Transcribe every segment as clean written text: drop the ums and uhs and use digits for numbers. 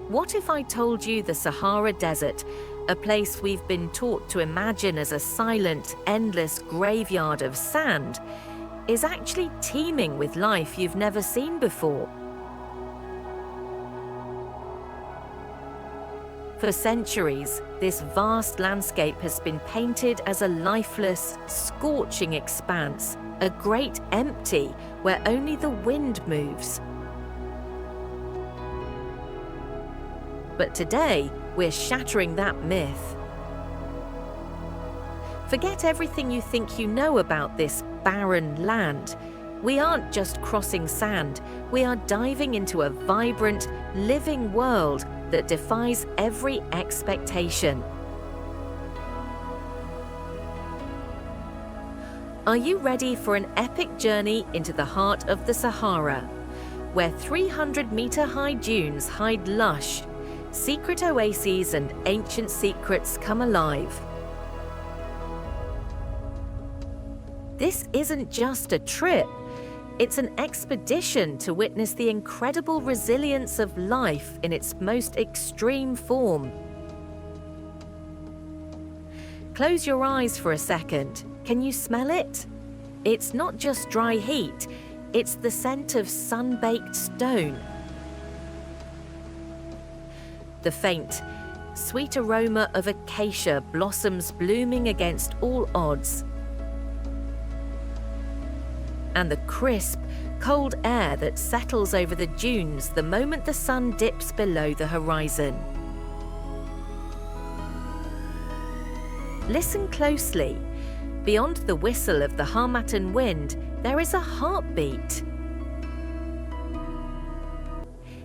What if I told you the Sahara Desert, a place we've been taught to imagine as a silent, endless graveyard of sand, is actually teeming with life you've never seen before? For centuries, this vast landscape has been painted as a lifeless, scorching expanse, a great empty where only the wind moves. But today, we're shattering that myth. Forget everything you think you know about this barren land. We aren't just crossing sand, we are diving into a vibrant, living world that defies every expectation. Are you ready for an epic journey into the heart of the Sahara, where 300-meter-high dunes hide lush, secret oases and ancient secrets come alive? This isn't just a trip. It's an expedition to witness the incredible resilience of life in its most extreme form. Close your eyes for a second. Can you smell it? It's not just dry heat, it's the scent of sun-baked stone. The faint, sweet aroma of acacia blossoms blooming against all odds. And the crisp, cold air that settles over the dunes the moment the sun dips below the horizon. Listen closely. Beyond the whistle of the harmattan wind, there is a heartbeat.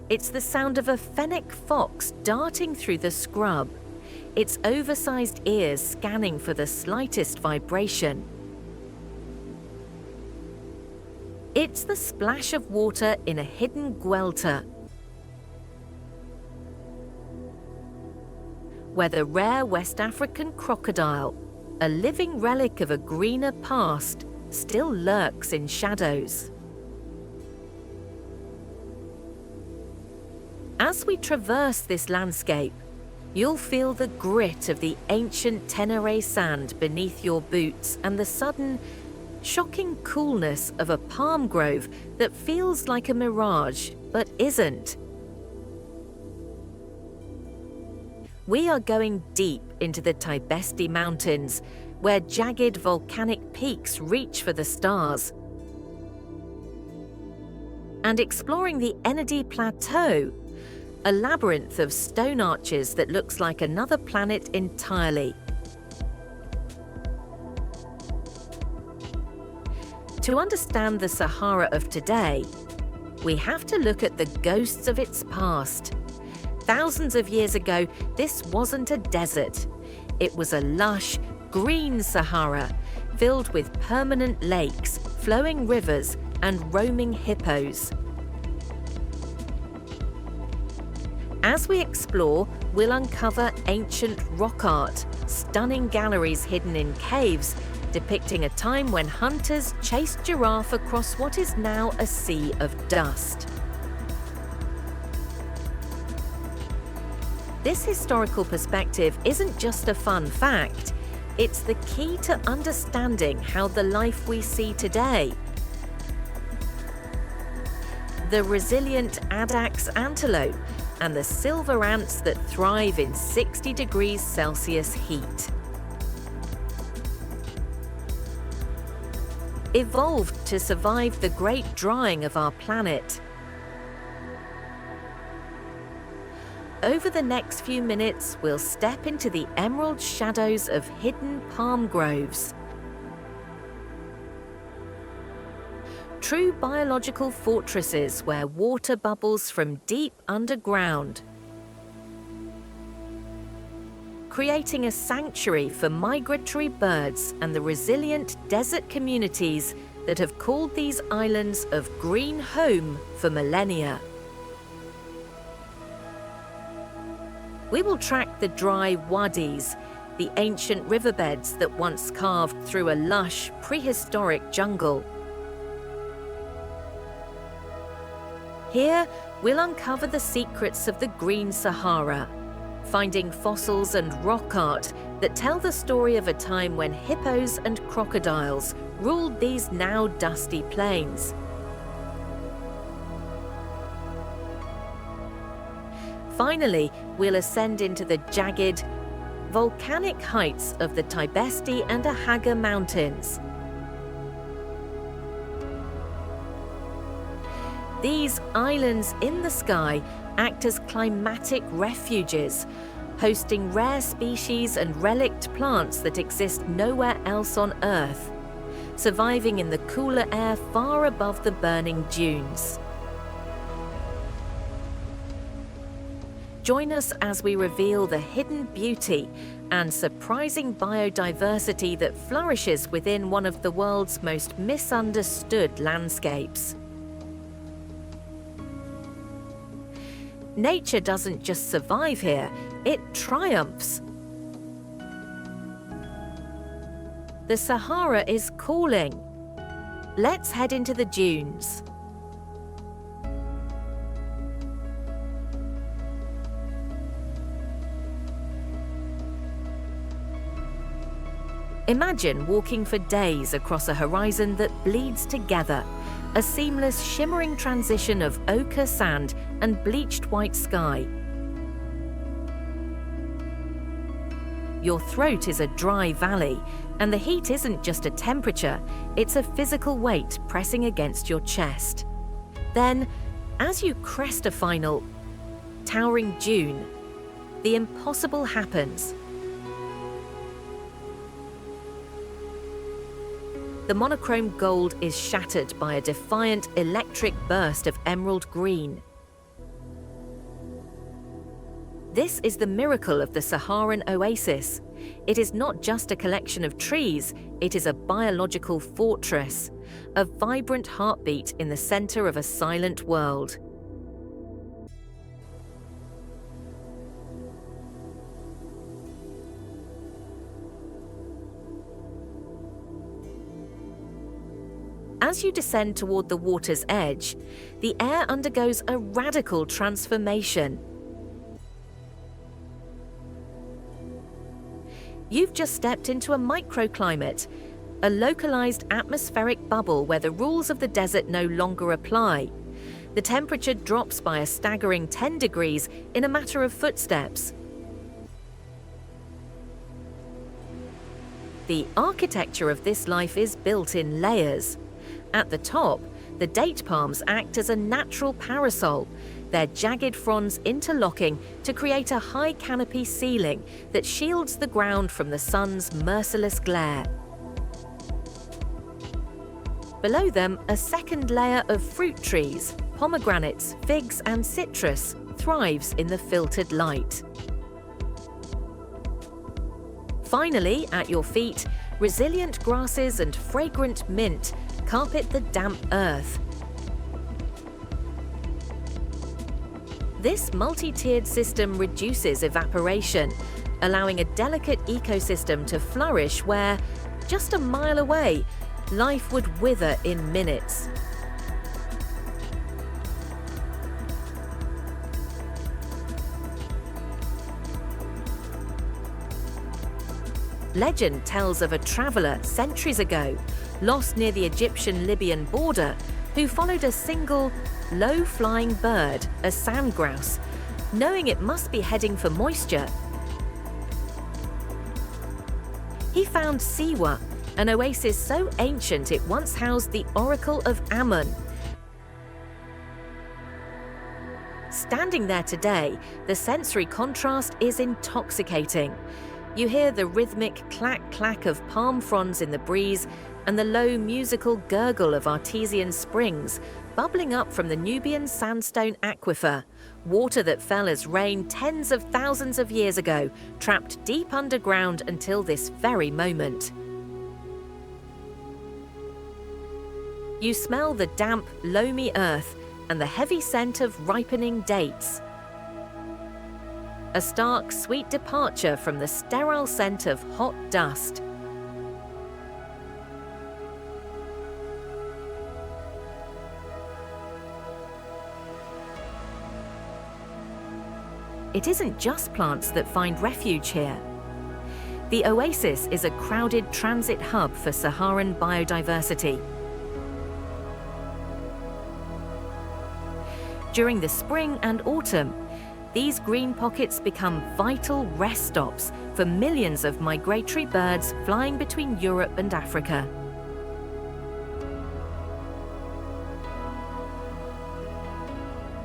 It's the sound of a fennec fox darting through the scrub, its oversized ears scanning for the slightest vibration. It's the splash of water in a hidden gwelter, where the rare West African crocodile, a living relic of a greener past, still lurks in shadows. As we traverse this landscape, you'll feel the grit of the ancient Tenere sand beneath your boots and the sudden, shocking coolness of a palm grove that feels like a mirage, but isn't. We are going deep into the Tibesti Mountains, where jagged volcanic peaks reach for the stars. And exploring the Enedi Plateau, a labyrinth of stone arches that looks like another planet entirely. To understand the Sahara of today, we have to look at the ghosts of its past. Thousands of years ago, this wasn't a desert. It was a lush, green Sahara, filled with permanent lakes, flowing rivers, and roaming hippos. As we explore, we'll uncover ancient rock art, stunning galleries hidden in caves, depicting a time when hunters chased giraffe across what is now a sea of dust. This historical perspective isn't just a fun fact, it's the key to understanding how the life we see today. The resilient addax antelope and the silver ants that thrive in 60 degrees Celsius heat. Evolved to survive the great drying of our planet. Over the next few minutes, we'll step into the emerald shadows of hidden palm groves. True biological fortresses where water bubbles from deep underground, creating a sanctuary for migratory birds and the resilient desert communities that have called these islands of green home for millennia. We will track the dry wadis, the ancient riverbeds that once carved through a lush, prehistoric jungle. Here, we'll uncover the secrets of the Green Sahara, finding fossils and rock art that tell the story of a time when hippos and crocodiles ruled these now dusty plains. Finally, we'll ascend into the jagged, volcanic heights of the Tibesti and Hoggar mountains. These islands in the sky act as climatic refuges, hosting rare species and relict plants that exist nowhere else on Earth, surviving in the cooler air far above the burning dunes. Join us as we reveal the hidden beauty and surprising biodiversity that flourishes within one of the world's most misunderstood landscapes. Nature doesn't just survive here, it triumphs. The Sahara is calling. Let's head into the dunes. Imagine walking for days across a horizon that bleeds together, a seamless, shimmering transition of ochre sand and bleached white sky. Your throat is a dry valley, and the heat isn't just a temperature, it's a physical weight pressing against your chest. Then, as you crest a final, towering dune, the impossible happens. The monochrome gold is shattered by a defiant electric burst of emerald green. This is the miracle of the Saharan oasis. It is not just a collection of trees, it is a biological fortress, a vibrant heartbeat in the center of a silent world. As you descend toward the water's edge, the air undergoes a radical transformation. You've just stepped into a microclimate, a localized atmospheric bubble where the rules of the desert no longer apply. The temperature drops by a staggering 10 degrees in a matter of footsteps. The architecture of this life is built in layers. At the top, the date palms act as a natural parasol, their jagged fronds interlocking to create a high canopy ceiling that shields the ground from the sun's merciless glare. Below them, a second layer of fruit trees, pomegranates, figs, and citrus thrives in the filtered light. Finally, at your feet, resilient grasses and fragrant mint carpet the damp earth. This multi-tiered system reduces evaporation, allowing a delicate ecosystem to flourish where, just a mile away, life would wither in minutes. Legend tells of a traveler centuries ago, lost near the Egyptian-Libyan border, who followed a single, low-flying bird, a sand grouse, knowing it must be heading for moisture. He found Siwa, an oasis so ancient it once housed the Oracle of Ammon. Standing there today, the sensory contrast is intoxicating. You hear the rhythmic clack-clack of palm fronds in the breeze and the low musical gurgle of artesian springs bubbling up from the Nubian sandstone aquifer, water that fell as rain tens of thousands of years ago, trapped deep underground until this very moment. You smell the damp, loamy earth and the heavy scent of ripening dates. A stark, sweet departure from the sterile scent of hot dust. it isn't just plants that find refuge here. The oasis is a crowded transit hub for Saharan biodiversity. During the spring and autumn, these green pockets become vital rest stops for millions of migratory birds flying between Europe and Africa.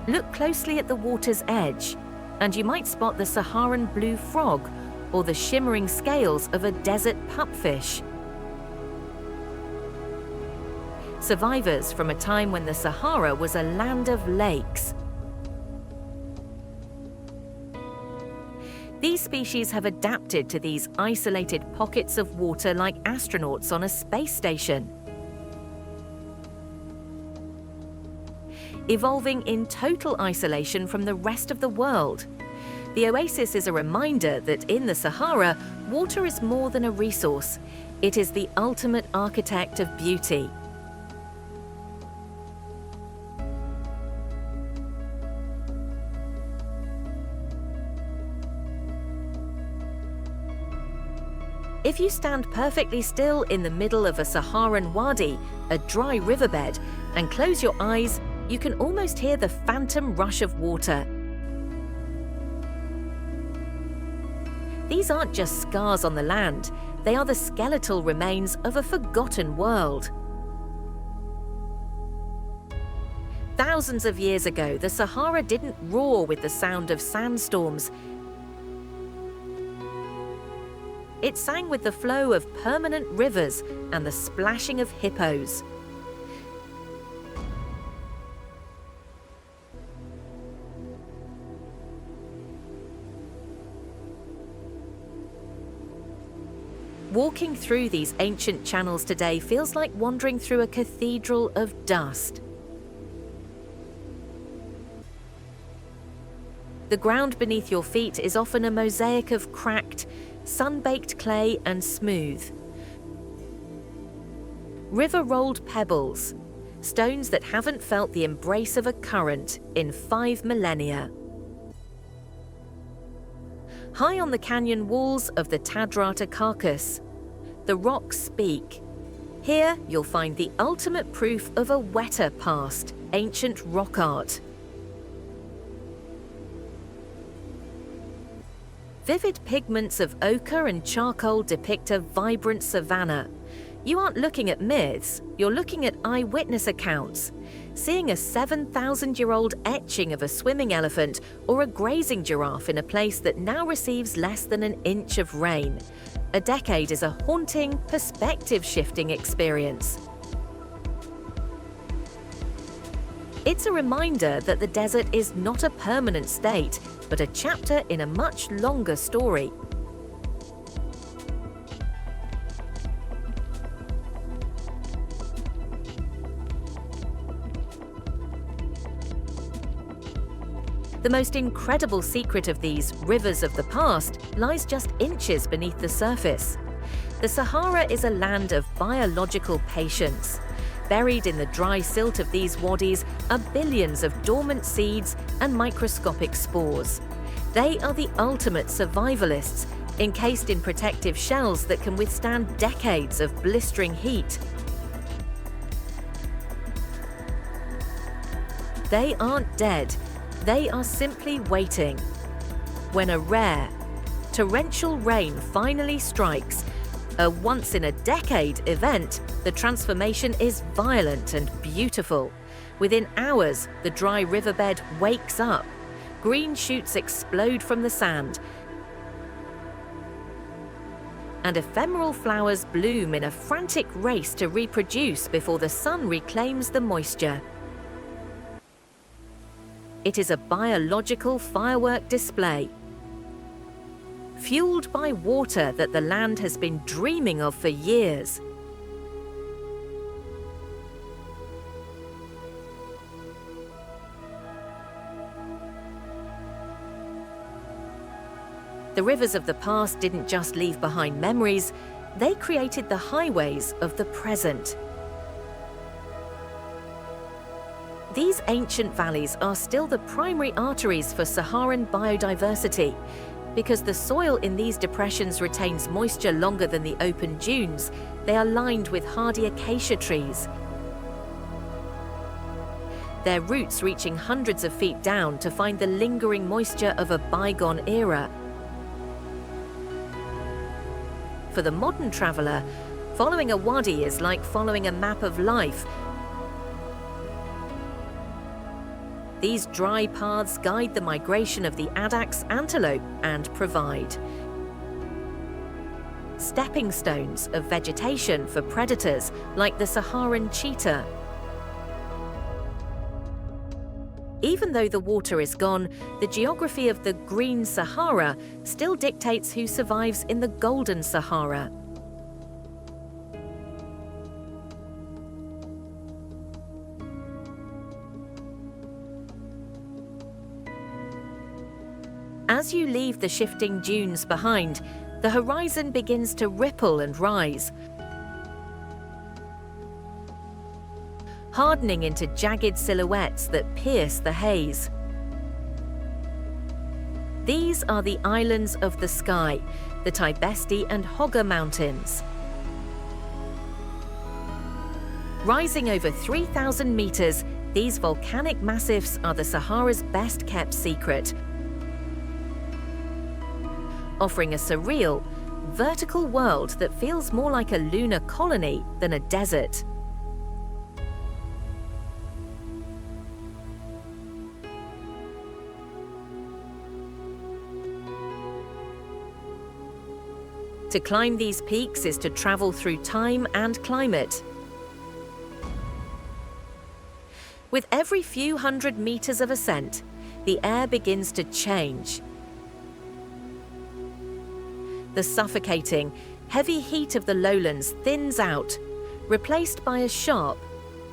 Look closely at the water's edge, and you might spot the Saharan blue frog or the shimmering scales of a desert pupfish. Survivors from a time when the Sahara was a land of lakes. These species have adapted to these isolated pockets of water like astronauts on a space station, evolving in total isolation from the rest of the world. The oasis is a reminder that in the Sahara, water is more than a resource. It is the ultimate architect of beauty. If you stand perfectly still in the middle of a Saharan wadi, a dry riverbed, and close your eyes, you can almost hear the phantom rush of water. These aren't just scars on the land, they are the skeletal remains of a forgotten world. Thousands of years ago, the Sahara didn't roar with the sound of sandstorms. It sang with the flow of permanent rivers and the splashing of hippos. Walking through these ancient channels today feels like wandering through a cathedral of dust. The ground beneath your feet is often a mosaic of cracked, sun-baked clay and smooth. River-rolled pebbles, stones that haven't felt the embrace of a current in 5 millennia. High on the canyon walls of the Tadrata carcass, the rocks speak. Here you'll find the ultimate proof of a wetter past, ancient rock art. Vivid pigments of ochre and charcoal depict a vibrant savanna. You aren't looking at myths, you're looking at eyewitness accounts. Seeing a 7,000-year-old etching of a swimming elephant or a grazing giraffe in a place that now receives less than an inch of rain. A decade is a haunting, perspective-shifting experience. It's a reminder that the desert is not a permanent state, but a chapter in a much longer story. The most incredible secret of these rivers of the past lies just inches beneath the surface. The Sahara is a land of biological patience. Buried in the dry silt of these wadis are billions of dormant seeds and microscopic spores. They are the ultimate survivalists, encased in protective shells that can withstand decades of blistering heat. They aren't dead. They are simply waiting. When a rare, torrential rain finally strikes, a once-in-a-decade event, the transformation is violent and beautiful. Within hours, the dry riverbed wakes up. Green shoots explode from the sand, and ephemeral flowers bloom in a frantic race to reproduce before the sun reclaims the moisture. It is a biological firework display, fueled by water that the land has been dreaming of for years. The rivers of the past didn't just leave behind memories, they created the highways of the present. These ancient valleys are still the primary arteries for Saharan biodiversity. Because the soil in these depressions retains moisture longer than the open dunes, they are lined with hardy acacia trees, their roots reaching hundreds of feet down to find the lingering moisture of a bygone era. For the modern traveller, following a wadi is like following a map of life. These dry paths guide the migration of the addax antelope and provide stepping stones of vegetation for predators like the Saharan cheetah. Even though the water is gone, the geography of the Green Sahara still dictates who survives in the Golden Sahara. As you leave the shifting dunes behind, the horizon begins to ripple and rise, hardening into jagged silhouettes that pierce the haze. These are the islands of the sky, the Tibesti and Hoggar mountains. Rising over 3,000 meters, these volcanic massifs are the Sahara's best-kept secret, offering a surreal, vertical world that feels more like a lunar colony than a desert. To climb these peaks is to travel through time and climate. With every few hundred meters of ascent, the air begins to change. The suffocating, heavy heat of the lowlands thins out, replaced by a sharp,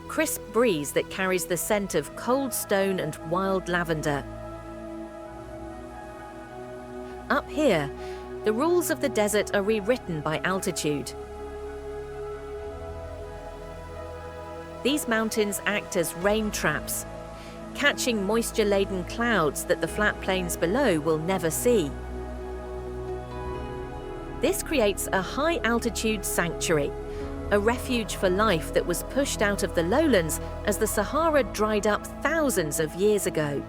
crisp breeze that carries the scent of cold stone and wild lavender. Up here, the rules of the desert are rewritten by altitude. These mountains act as rain traps, catching moisture-laden clouds that the flat plains below will never see. This creates a high-altitude sanctuary, a refuge for life that was pushed out of the lowlands as the Sahara dried up thousands of years ago.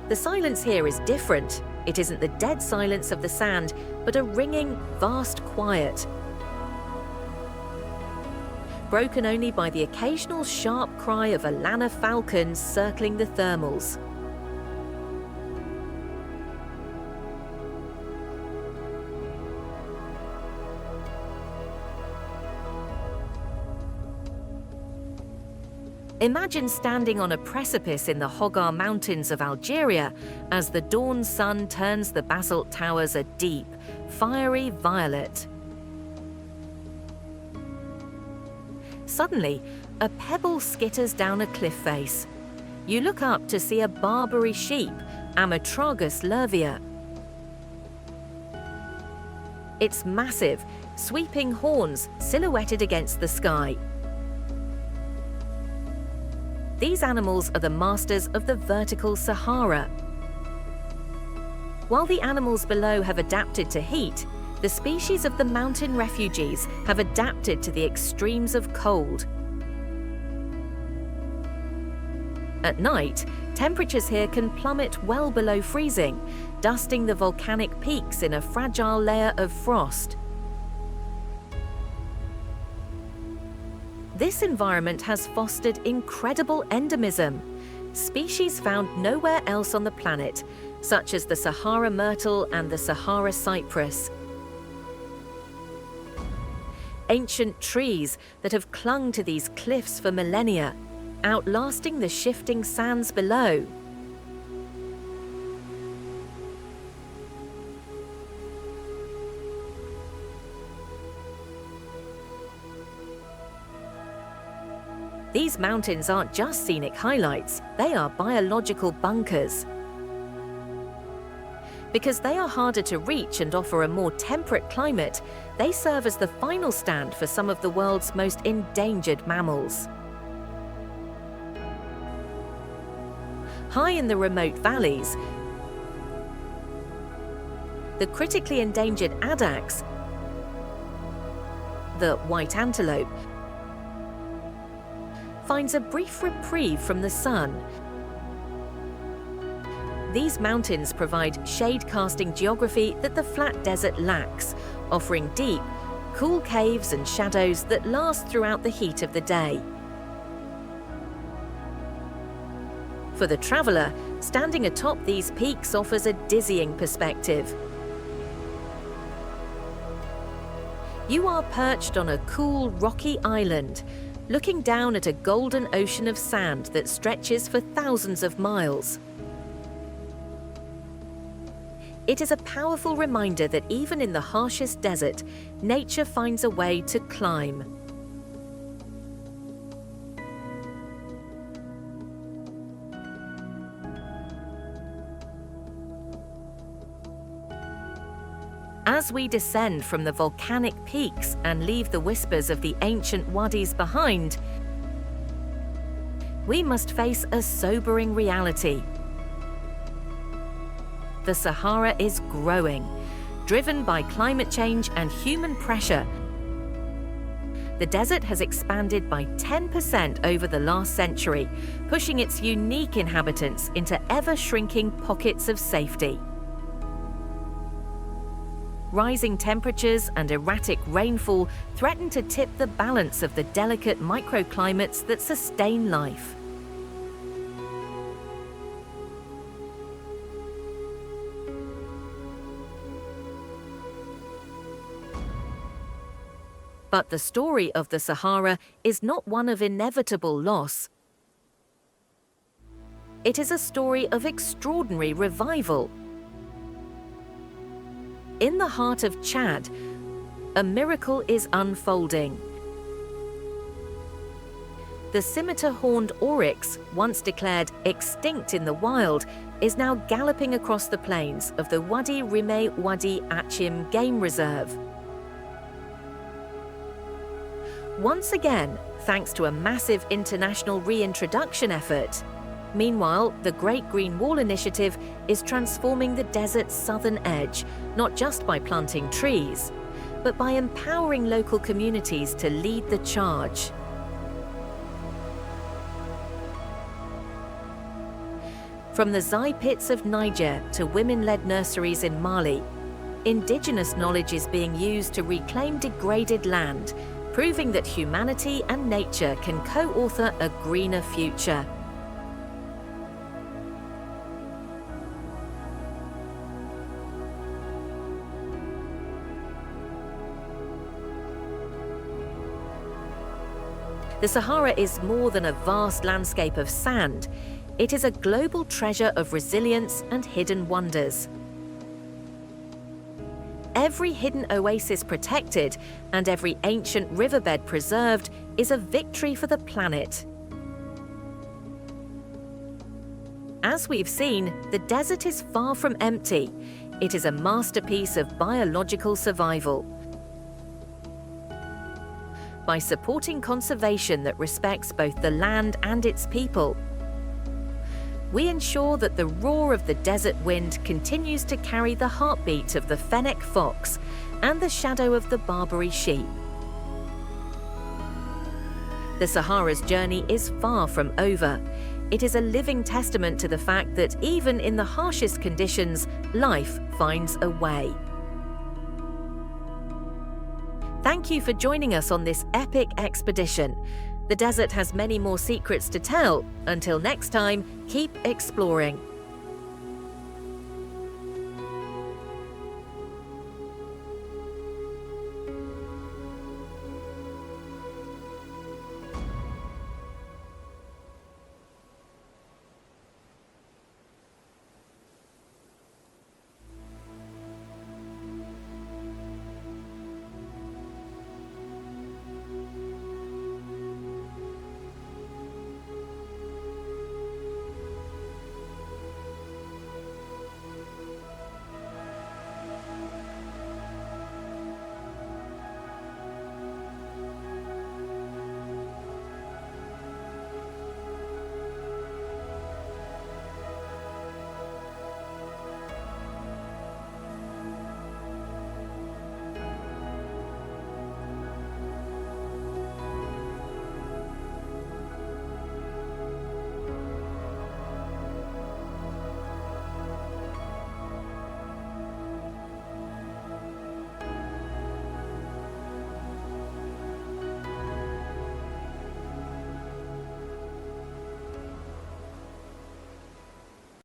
The silence here is different. It isn't the dead silence of the sand, but a ringing, vast quiet, broken only by the occasional sharp cry of a lanner falcon circling the thermals. Imagine standing on a precipice in the Hoggar Mountains of Algeria as the dawn sun turns the basalt towers a deep, fiery violet. Suddenly, a pebble skitters down a cliff face. You look up to see a Barbary sheep, Ammotragus lurvia. Its massive, sweeping horns silhouetted against the sky. These animals are the masters of the vertical Sahara. While the animals below have adapted to heat, the species of the mountain refugees have adapted to the extremes of cold. At night, temperatures here can plummet well below freezing, dusting the volcanic peaks in a fragile layer of frost. This environment has fostered incredible endemism, species found nowhere else on the planet, such as the Sahara myrtle and the Sahara cypress. Ancient trees that have clung to these cliffs for millennia, outlasting the shifting sands below. These mountains aren't just scenic highlights, they are biological bunkers. Because they are harder to reach and offer a more temperate climate, they serve as the final stand for some of the world's most endangered mammals. High in the remote valleys, the critically endangered addax, the white antelope, finds a brief reprieve from the sun. These mountains provide shade-casting geography that the flat desert lacks, offering deep, cool caves and shadows that last throughout the heat of the day. For the traveler, standing atop these peaks offers a dizzying perspective. You are perched on a cool, rocky island, looking down at a golden ocean of sand that stretches for thousands of miles. It is a powerful reminder that even in the harshest desert, nature finds a way to climb. As we descend from the volcanic peaks and leave the whispers of the ancient wadis behind, we must face a sobering reality. The Sahara is growing, driven by climate change and human pressure. The desert has expanded by 10% over the last century, pushing its unique inhabitants into ever-shrinking pockets of safety. Rising temperatures and erratic rainfall threaten to tip the balance of the delicate microclimates that sustain life. But the story of the Sahara is not one of inevitable loss. It is a story of extraordinary revival. In the heart of Chad, a miracle is unfolding. The Scimitar-horned Oryx, once declared extinct in the wild, is now galloping across the plains of the Wadi Rimeh Wadi Achim Game Reserve. Once again, thanks to a massive international reintroduction effort. Meanwhile, the Great Green Wall Initiative is transforming the desert's southern edge, not just by planting trees, but by empowering local communities to lead the charge. From the Zai pits of Niger to women-led nurseries in Mali, indigenous knowledge is being used to reclaim degraded land, proving that humanity and nature can co-author a greener future. The Sahara is more than a vast landscape of sand. It is a global treasure of resilience and hidden wonders. Every hidden oasis protected and every ancient riverbed preserved is a victory for the planet. As we've seen, the desert is far from empty. It is a masterpiece of biological survival. By supporting conservation that respects both the land and its people, we ensure that the roar of the desert wind continues to carry the heartbeat of the fennec fox and the shadow of the Barbary sheep. The Sahara's journey is far from over. It is a living testament to the fact that even in the harshest conditions, life finds a way. Thank you for joining us on this epic expedition. The desert has many more secrets to tell. Until next time, keep exploring.